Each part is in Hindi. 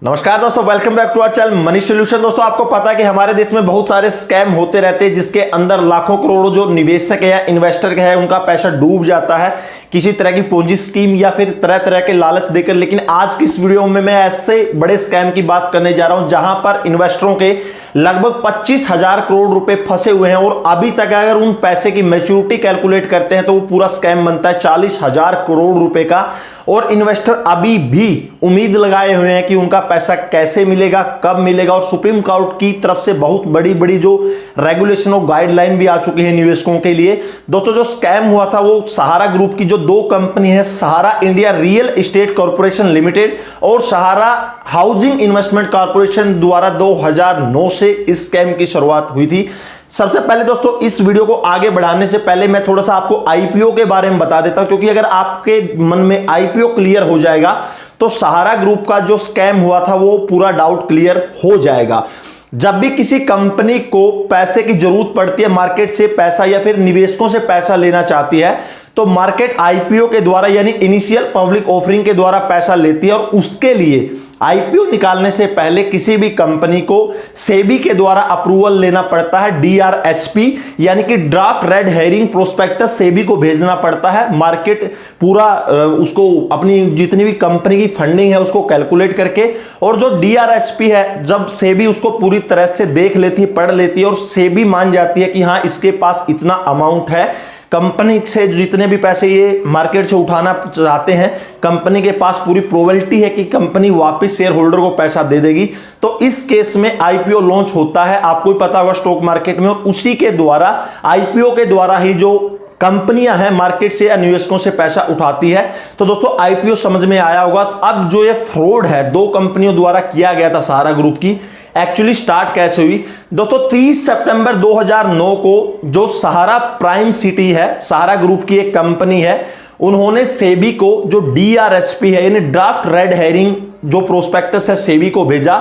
नमस्कार दोस्तों, welcome back to our channel money solution. दोस्तों, आपको पता है कि हमारे देश में बहुत सारे स्कैम होते रहते हैं जिसके अंदर लाखों करोड़ों जो निवेशक है, इन्वेस्टर है, उनका पैसा डूब जाता है किसी तरह की पोंजी स्कीम या फिर तरह तरह के लालच देकर। लेकिन आज की इस वीडियो में मैं ऐसे बड़े स्कैम की बात करने जा रहा हूं जहां पर इन्वेस्टरों के लगभग 25,000 करोड़ रुपए फंसे हुए हैं और अभी तक अगर उन पैसे की मैच्योरिटी कैलकुलेट करते हैं तो वो पूरा स्कैम बनता है 40,000 करोड़ रुपए का। और इन्वेस्टर अभी भी उम्मीद लगाए हुए हैं कि उनका पैसा कैसे मिलेगा, कब मिलेगा। और सुप्रीम कोर्ट की तरफ से बहुत बड़ी बड़ी जो रेगुलेशन और गाइडलाइन भी आ चुकी है निवेशकों के लिए। दोस्तों, जो स्कैम हुआ था वो सहारा ग्रुप की जो दो कंपनी है, Sahara India real estate corporation limited और सहारा हाउसिंग इन्वेस्टमेंट कॉर्पोरेशन द्वारा 2009 से इस स्कैम की शुरुआत हुई थी। सबसे पहले दोस्तों, इस वीडियो को आगे बढ़ाने से पहले मैं थोड़ा सा आपको आईपीओ के बारे में बता देता हूं, क्योंकि अगर आपके मन में आईपीओ क्लियर हो जाएगा तो सहारा ग्रुप का जो स्कैम हुआ था वो पूरा डाउट क्लियर हो जाएगा। जब भी किसी कंपनी को पैसे की जरूरत पड़ती है, मार्केट से पैसा या फिर निवेशकों से पैसा लेना चाहती है, तो मार्केट आईपीओ के द्वारा यानी इनिशियल पब्लिक ऑफरिंग के द्वारा पैसा लेती है। और उसके लिए आईपीओ निकालने से पहले किसी भी कंपनी को सेबी के द्वारा अप्रूवल लेना पड़ता है। डीआरएचपी यानी कि draft red herring prospectus SEBI को भेजना पड़ता है। मार्केट पूरा उसको अपनी जितनी भी कंपनी की फंडिंग है उसको कैलकुलेट करके, और जो डीआरएचपी है जब सेबी उसको पूरी तरह से देख लेती है, पढ़ लेती है और सेबी मान जाती है कि हाँ इसके पास इतना अमाउंट है, कंपनी से जितने भी पैसे ये मार्केट से उठाना चाहते हैं, कंपनी के पास पूरी प्रोबेबिलिटी है कि कंपनी वापस शेयर होल्डर को पैसा दे देगी, तो इस केस में आईपीओ लॉन्च होता है। आपको भी पता होगा स्टॉक मार्केट में, और उसी के द्वारा आईपीओ के द्वारा ही जो कंपनियां हैं मार्केट से या निवेशकों से पैसा उठाती है। तो दोस्तों, आईपीओ समझ में आया होगा। अब जो ये फ्रॉड है दो कंपनियों द्वारा किया गया था सहारा ग्रुप की, एक्चुअली स्टार्ट कैसे हुई दोस्तों? 30 सितंबर 2009 को जो सहारा प्राइम सिटी है, सहारा ग्रुप की एक कंपनी है, उन्होंने सेबी को जो डीआरएचपी है यानी ड्राफ्ट रेड हेरिंग जो प्रोस्पेक्टस है सेबी को भेजा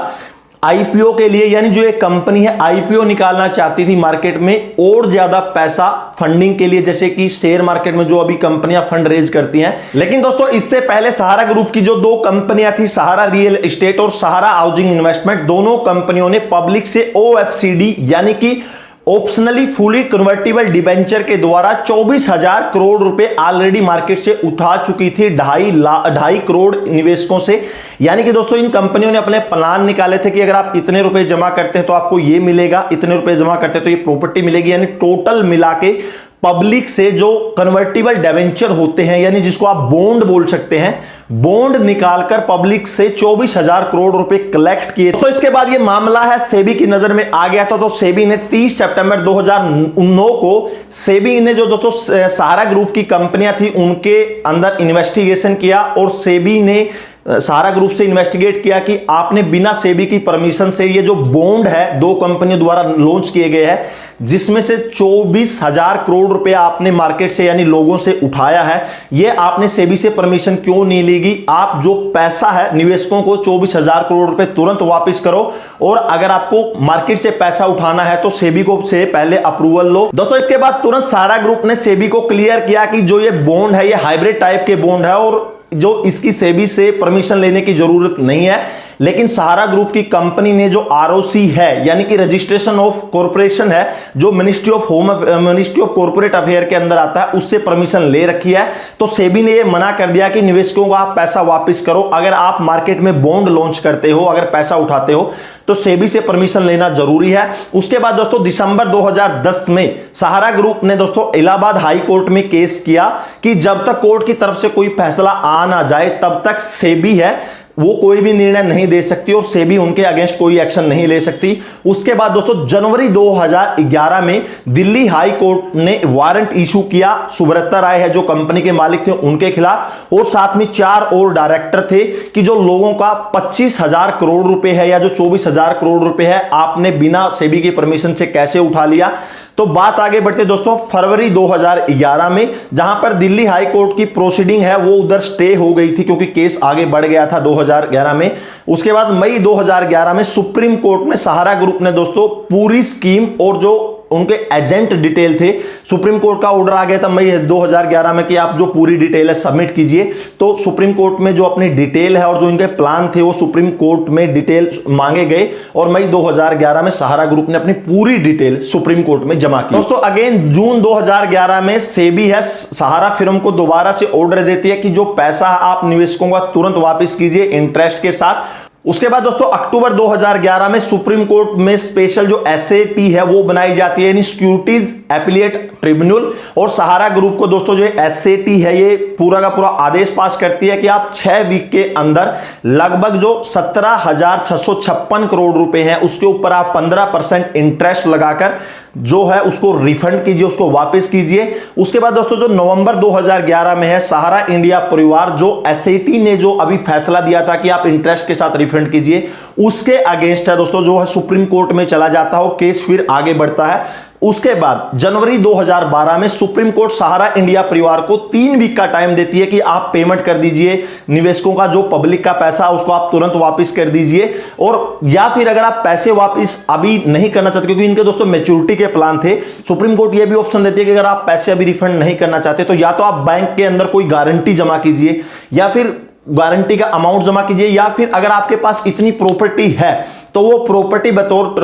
आईपीओ के लिए। यानी जो एक कंपनी है आईपीओ निकालना चाहती थी मार्केट में और ज्यादा पैसा फंडिंग के लिए, जैसे कि शेयर मार्केट में जो अभी कंपनियां फंड रेज करती हैं। लेकिन दोस्तों, इससे पहले सहारा ग्रुप की जो दो कंपनियां थी, सहारा रियल एस्टेट और सहारा हाउसिंग इन्वेस्टमेंट, दोनों कंपनियों ने पब्लिक से ओएफसीडी यानी कि ऑप्शनली फुली कन्वर्टिबल डिबेंचर के द्वारा 24,000 करोड़ रुपए ऑलरेडी मार्केट से उठा चुकी थी 2.5 करोड़ निवेशकों से। यानी कि दोस्तों, इन कंपनियों ने अपने प्लान निकाले थे कि अगर आप इतने रुपए जमा करते हैं तो आपको ये मिलेगा, इतने रुपए जमा करते हैं तो ये प्रॉपर्टी मिलेगी। यानी टोटल मिला के पब्लिक से जो कन्वर्टिबल डिबेंचर होते हैं, यानी जिसको आप बॉन्ड बोल सकते हैं, बॉन्ड निकालकर पब्लिक से 24,000 करोड़ रुपए कलेक्ट किए। तो इसके बाद ये मामला है सेबी की नजर में आ गया था। तो सेबी ने 30 सितंबर 2009 को सेबी ने जो दोस्तों सहारा ग्रुप की कंपनियां थी उनके अंदर इन्वेस्टिगेशन किया और सेबी ने सहारा ग्रुप से इन्वेस्टिगेट किया कि आपने बिना सेबी की परमिशन से ये जो बॉन्ड है दो कंपनियों द्वारा लॉन्च किए गए हैं, जिसमें से 24,000 करोड़ रुपए आपने मार्केट से यानी लोगों से उठाया है, ये आपने सेबी से परमिशन क्यों नहीं लेगी? आप जो पैसा है निवेशकों को 24,000 करोड़ रुपए तुरंत वापस करो, और अगर आपको मार्केट से पैसा उठाना है तो सेबी को से पहले अप्रूवल लो। दोस्तों, इसके बाद तुरंत सहारा ग्रुप ने सेबी को क्लियर किया कि जो ये बॉन्ड है ये हाइब्रिड टाइप के बॉन्ड है और जो इसकी सेबी से परमिशन लेने की जरूरत नहीं है। लेकिन सहारा ग्रुप की कंपनी ने जो आरओसी है यानी कि रजिस्ट्रेशन ऑफ कॉर्पोरेशन है, जो मिनिस्ट्री ऑफ कॉर्पोरेट अफेयर के अंदर आता है, उससे परमिशन ले रखी है। तो सेबी ने ये मना कर दिया कि निवेशकों को आप पैसा वापस करो। अगर आप मार्केट में बॉन्ड लॉन्च करते हो, अगर पैसा उठाते हो तो सेबी से परमिशन लेना जरूरी है। उसके बाद दोस्तों दिसंबर 2010 में सहारा ग्रुप ने दोस्तों इलाहाबाद हाई कोर्ट में केस किया कि जब तक कोर्ट की तरफ से कोई फैसला आ ना जाए तब तक सेबी है वो कोई भी निर्णय नहीं दे सकती और सेबी उनके अगेंस्ट कोई एक्शन नहीं ले सकती। उसके बाद दोस्तों जनवरी 2011 में दिल्ली हाई कोर्ट ने वारंट इशू किया, सुब्रता राय है जो कंपनी के मालिक थे उनके खिलाफ, और साथ में 4 और डायरेक्टर थे कि जो लोगों का 25,000 करोड़ रुपए है या जो 24,000 करोड़ रुपए है आपने बिना सेबी की परमिशन से कैसे उठा लिया। तो बात आगे बढ़ते दोस्तों फरवरी 2011 में, जहां पर दिल्ली हाई कोर्ट की प्रोसीडिंग है वो उधर स्टे हो गई थी क्योंकि केस आगे बढ़ गया था 2011 में। उसके बाद मई 2011 में सुप्रीम कोर्ट में सहारा ग्रुप ने दोस्तों पूरी स्कीम और जो उनके एजेंट डिटेल थे। सुप्रीम कोर्ट का ऑर्डर आ गया था मई 2011 में कि आप जो पूरी डिटेल है सबमिट कीजिए। तो सुप्रीम कोर्ट में जो अपनी डिटेल है और जो इनके प्लान थे वो सुप्रीम कोर्ट में डिटेल मांगे गए और मई 2011 में सहारा ग्रुप ने अपनी पूरी डिटेल सुप्रीम कोर्ट में जमा की। दोस्तों अगेन जून 2011 में सेबी है सहारा फिल्म को दोबारा से ऑर्डर देती है कि जो पैसा आप निवेशकों का तुरंत वापस कीजिए इंटरेस्ट के साथ। उसके बाद दोस्तों अक्टूबर 2011 में सुप्रीम कोर्ट में स्पेशल जो एसएटी है वो बनाई जाती है, यानी सिक्योरिटीज एपिलेट ट्रिब्यूनल। और सहारा ग्रुप को दोस्तों जो एसएटी है ये पूरा का पूरा आदेश पास करती है कि आप 6 वीक के अंदर लगभग जो 17,656 करोड़ रुपए हैं उसके ऊपर आप 15% इंटरेस्ट लगाकर जो है उसको रिफंड कीजिए, उसको वापस कीजिए। उसके बाद दोस्तों जो नवंबर 2011 में है सहारा इंडिया परिवार जो एसएटी ने जो अभी फैसला दिया था कि आप इंटरेस्ट के साथ रिफंड कीजिए उसके अगेंस्ट है दोस्तों जो है सुप्रीम कोर्ट में चला जाता है, केस फिर आगे बढ़ता है। उसके बाद जनवरी 2012 में सुप्रीम कोर्ट सहारा इंडिया परिवार को 3 वीक का टाइम देती है कि आप पेमेंट कर दीजिए निवेशकों का, जो पब्लिक का पैसा उसको आप तुरंत वापस कर दीजिए। और या फिर अगर आप पैसे वापस अभी नहीं करना चाहते, क्योंकि इनके दोस्तों मैच्योरिटी के प्लान थे, सुप्रीम कोर्ट यह भी ऑप्शन देती है कि अगर आप पैसे अभी रिफंड नहीं करना चाहते तो या तो आप बैंक के अंदर कोई गारंटी जमा कीजिए या फिर गारंटी का अमाउंट जमा कीजिए, या फिर अगर आपके पास इतनी प्रॉपर्टी है तो वो प्रॉपर्टी बतौर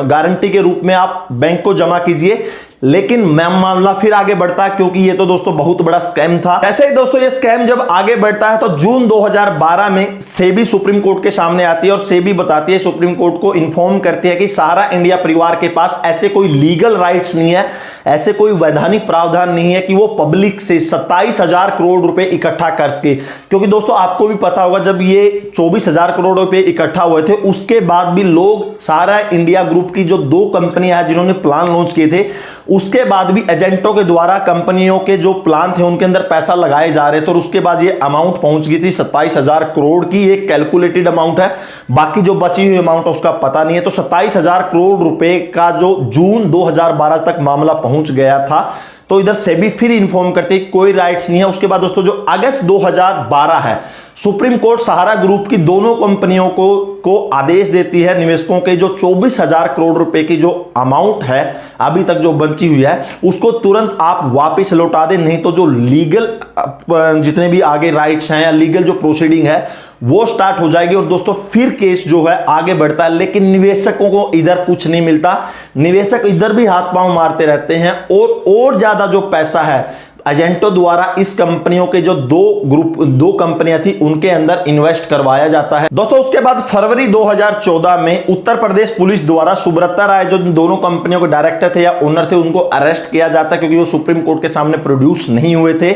गारंटी के रूप में आप बैंक को जमा कीजिए। लेकिन मामला फिर आगे बढ़ता है क्योंकि ये तो दोस्तों बहुत बड़ा स्कैम था। ऐसे ही दोस्तों ये स्कैम जब आगे बढ़ता है तो जून 2012 में सेबी सुप्रीम कोर्ट के सामने आती है और सेबी बताती है, सुप्रीम कोर्ट को इन्फॉर्म करती है कि सहारा इंडिया परिवार के पास ऐसे कोई लीगल राइट्स नहीं है, ऐसे कोई वैधानिक प्रावधान नहीं है कि वो पब्लिक से 27,000 करोड़ रुपए इकट्ठा कर सके। क्योंकि दोस्तों आपको भी पता होगा जब ये 24,000 करोड़ रुपए इकट्ठा हुए थे उसके बाद भी लोग सहारा इंडिया ग्रुप की जो 2 कंपनियां हैं जिन्होंने प्लान लॉन्च किए थे उसके बाद भी एजेंटों के द्वारा कंपनियों के जो प्लान थे उनके अंदर पैसा लगाए जा रहे थे और उसके बाद ये अमाउंट पहुंच गई थी 27,000 करोड़ की। एक कैलकुलेटेड अमाउंट है, बाकी जो बची हुई अमाउंट उसका पता नहीं है। तो 27,000 करोड़ रुपए का जो जून 2012 तक मामला पहुंच गया था तो इधर सेबी फिर इन्फॉर्म करते हैं कोई राइट्स नहीं है। उसके बाद दोस्तों जो अगस्त 2012 है सुप्रीम कोर्ट सहारा ग्रुप की दोनों कंपनियों को आदेश देती है निवेशकों के जो 24,000 करोड़ रुपए की जो अमाउंट है अभी तक जो बची हुई है उसको तुरंत आप वापस लौटा दें, नहीं तो जो लीगल जितने भी आगे राइट्स हैं या लीगल जो प्रोसीडिंग है वो स्टार्ट हो जाएगी। और दोस्तों फिर केस जो है आगे बढ़ता है, लेकिन निवेशकों को इधर कुछ नहीं मिलता, निवेशक इधर भी हाथ पांव मारते रहते हैं और ज्यादा जो पैसा है एजेंटों द्वारा इस कंपनियों के जो 2 कंपनियां थी उनके अंदर इन्वेस्ट करवाया जाता है। दोस्तों उसके बाद फरवरी 2014 में उत्तर प्रदेश पुलिस द्वारा सुब्रता राय जो दोनों कंपनियों के डायरेक्टर थे या ओनर थे उनको अरेस्ट किया जाता है क्योंकि वो सुप्रीम कोर्ट के सामने प्रोड्यूस नहीं हुए थे।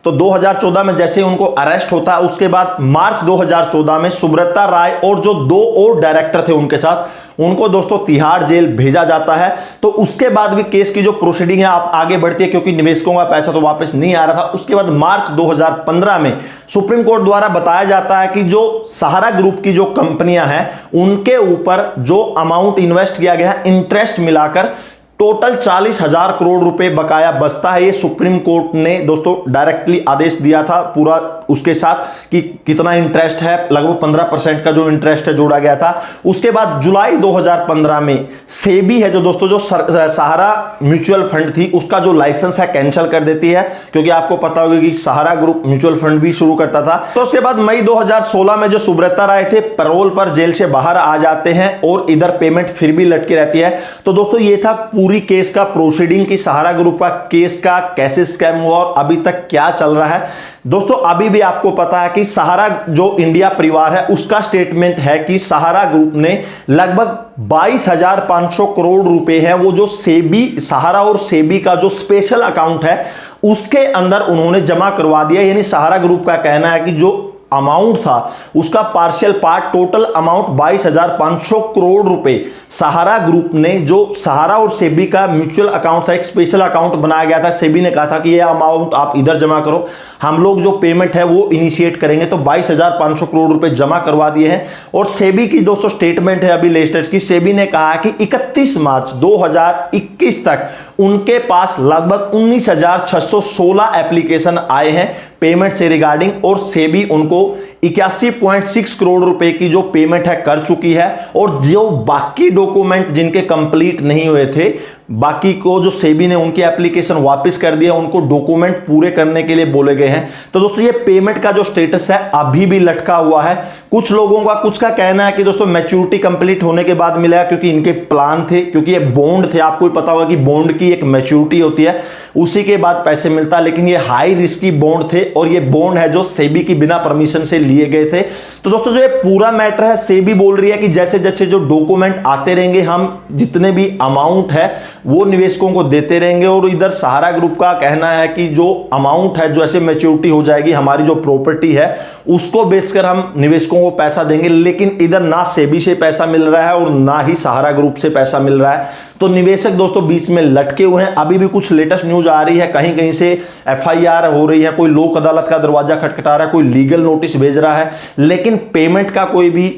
तो 2014 में जैसे उनको अरेस्ट होता है उसके बाद मार्च 2014 में सुब्रता राय और जो 2 और डायरेक्टर थे उनके साथ उनको दोस्तों तिहाड़ जेल भेजा जाता है। तो उसके बाद भी केस की जो प्रोसीडिंग है आप आगे बढ़ती है क्योंकि निवेशकों का पैसा तो वापस नहीं आ रहा था। उसके बाद मार्च 2015 में सुप्रीम कोर्ट द्वारा बताया जाता है कि जो सहारा ग्रुप की जो कंपनियां हैं उनके ऊपर जो अमाउंट इन्वेस्ट किया गया है इंटरेस्ट मिलाकर टोटल 40,000 करोड़ रुपए बकाया बचता है। ये सुप्रीम कोर्ट ने दोस्तों डायरेक्टली आदेश दिया था पूरा उसके साथ कि कितना इंटरेस्ट है, लगभग 15% का जो इंटरेस्ट है जोड़ा गया था। उसके बाद जुलाई 2015 में सेबी है जो दोस्तों जो सहारा म्यूचुअल फंड थी उसका जो लाइसेंस है कैंसिल कर देती है क्योंकि आपको पता होगा कि सहारा ग्रुप म्यूचुअल फंड भी शुरू करता था। तो उसके बाद मई 2016 में जो सुब्रता राय थे पैरोल पर जेल से बाहर आ जाते हैं और इधर पेमेंट फिर भी लटकी रहती है। तो दोस्तों ये था पूरी केस का प्रोसीडिंग की सहारा ग्रुप का केस का कैसे स्कैम हुआ और अभी तक क्या चल रहा है। दोस्तों अभी भी आपको पता है कि सहारा जो इंडिया परिवार है उसका स्टेटमेंट है कि सहारा ग्रुप ने लगभग 22,500 करोड़ रुपए है वो जो सेबी सहारा और सेबी का जो स्पेशल अकाउंट है उसके अंदर उन्होंने जमा करवा दिया। यानी सहारा ग्रुप का कहना है कि जो अमाउंट था उसका partial part total amount 22,500 crore रुपए सहारा ग्रुप ने जो सहारा और सेबी का म्यूचुअल अकाउंट था एक स्पेशल अकाउंट बनाया गया था। सेबी ने कहा था कि ये अमाउंट आप इधर जमा करो, हम लोग जो पेमेंट है वो इनिशिएट करेंगे। तो 22,500 करोड़ रुपए जमा करवा दिए हैं। और सेबी की दोस्तों स्टेटमेंट है अभी लेटेस्ट की, सेबी ने कहा कि 31 मार्च 2021 तक उनके पास लगभग 19,616 एप्लीकेशन आए हैं पेमेंट से रिगार्डिंग और सेबी उनको 81.6 करोड़ रुपए की जो पेमेंट है कर चुकी है, और जो बाकी डॉक्यूमेंट जिनके कंप्लीट नहीं हुए थे, बाकी को जो सेबी ने उनकी एप्लीकेशन वापस कर दिया, उनको डॉक्यूमेंट पूरे करने के लिए बोले गए हैं। तो दोस्तों ये पेमेंट का जो स्टेटस है अभी भी लटका हुआ है। कुछ लोगों का कुछ का कहना है कि दोस्तों मैच्योरिटी कंप्लीट होने के बाद मिलेगा, क्योंकि इनके प्लान थे, क्योंकि ये बॉन्ड थे, आपको पता होगा कि बॉन्ड की एक मैच्योरिटी होती है, उसी के बाद पैसे मिलता है। लेकिन ये हाई रिस्की बॉन्ड थे, और ये बॉन्ड है जो सेबी की बिना परमिशन से लिए गए थे। तो दोस्तों जो ये पूरा मैटर है, सेबी बोल रही है कि जैसे जैसे जो डॉक्यूमेंट आते रहेंगे, हम जितने भी अमाउंट है वो निवेशकों को देते रहेंगे। और इधर सहारा ग्रुप का कहना है कि जो अमाउंट है, जो ऐसे मैच्योरिटी हो जाएगी, हमारी जो प्रॉपर्टी है उसको बेचकर हम निवेशकों को पैसा देंगे। लेकिन इधर ना सेबी से पैसा मिल रहा है और ना ही सहारा ग्रुप से पैसा मिल रहा है। तो निवेशक दोस्तों बीच में लटके हुए हैं। अभी भी कुछ लेटेस्ट न्यूज आ रही है, कहीं कहीं से एफआईआर हो रही है, कोई लोक अदालत का दरवाजा खटखटा रहा है, कोई लीगल नोटिस भेज रहा है, लेकिन पेमेंट का कोई भी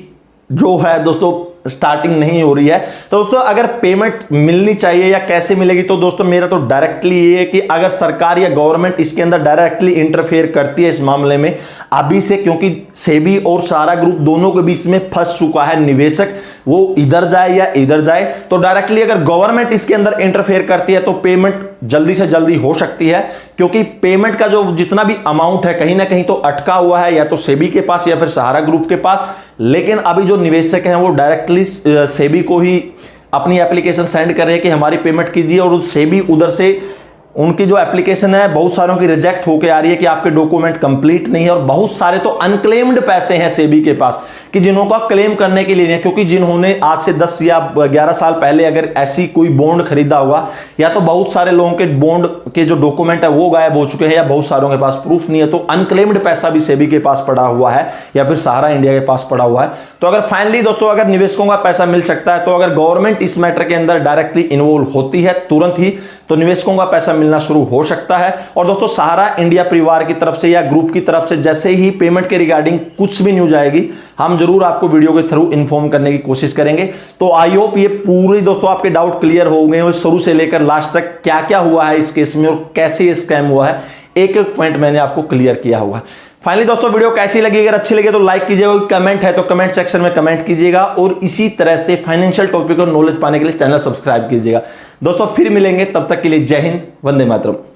जो है दोस्तों स्टार्टिंग नहीं हो रही है। तो दोस्तों अगर पेमेंट मिलनी चाहिए या कैसे मिलेगी, तो दोस्तों मेरा तो डायरेक्टली ये है कि अगर सरकार या गवर्नमेंट इसके अंदर डायरेक्टली इंटरफेयर करती है इस मामले में अभी से, क्योंकि सेबी और सहारा ग्रुप दोनों के बीच में फंस चुका है निवेशक, वो इधर जाए या इधर जाए, तो डायरेक्टली अगर गवर्नमेंट इसके अंदर इंटरफेयर करती है तो पेमेंट जल्दी से जल्दी हो सकती है। क्योंकि पेमेंट का जो जितना भी अमाउंट है कहीं ना कहीं तो अटका हुआ है, या तो सेबी के पास या फिर सहारा ग्रुप के पास। लेकिन अभी जो निवेशक हैं वो डायरेक्टली सेबी को ही अपनी एप्लीकेशन सेंड कर रहे हैं कि हमारी पेमेंट कीजिए, और सेबी उधर से उनकी जो एप्लीकेशन है बहुत सारों की रिजेक्ट होकर आ रही है कि आपके डॉक्यूमेंट कंप्लीट नहीं है। और बहुत सारे तो अनक्लेम्ड पैसे हैं सेबी के पास कि जिन्हों का क्लेम करने के लिए नहीं है, क्योंकि जिन्होंने आज से 10 या 11 साल पहले अगर ऐसी कोई बॉन्ड खरीदा हुआ, या तो बहुत सारे लोगों के बॉन्ड के जो डॉक्यूमेंट है वो गायब हो चुके हैं, या बहुत सारों के पास प्रूफ नहीं है। तो अनक्लेम्ड पैसा भी सेबी के पास पड़ा हुआ है, या फिर सहारा इंडिया के पास पड़ा हुआ है। तो अगर फाइनली दोस्तों अगर निवेशकों का पैसा मिल सकता है, तो अगर गवर्नमेंट इस मैटर के अंदर डायरेक्टली इन्वॉल्व होती है तुरंत ही, तो निवेशकों का पैसा मिलना शुरू हो सकता है। और दोस्तों सहारा इंडिया परिवार की तरफ से या ग्रुप की तरफ से जैसे ही पेमेंट के रिगार्डिंग कुछ भी न्यूज आएगी, हम जरूर आपको वीडियो के थ्रू इन्फॉर्म करने की कोशिश करेंगे। तो आई होप ये पूरी दोस्तों आपके डाउट क्लियर हो गए हो, शुरू से लेकर लास्ट तक क्या क्या हुआ है इस केस में और कैसे ये स्कैम हुआ है, एक एक पॉइंट मैंने आपको क्लियर किया हुआ है। फाइनली दोस्तों वीडियो कैसी लगी, अगर अच्छी लगे तो लाइक कीजिएगा, कमेंट है तो कमेंट सेक्शन में कमेंट कीजिएगा, और इसी तरह से फाइनेंशियल टॉपिक और नॉलेज पाने के लिए चैनल सब्सक्राइब कीजिएगा। दोस्तों फिर मिलेंगे, तब तक के लिए जय हिंद, वंदे मातरम।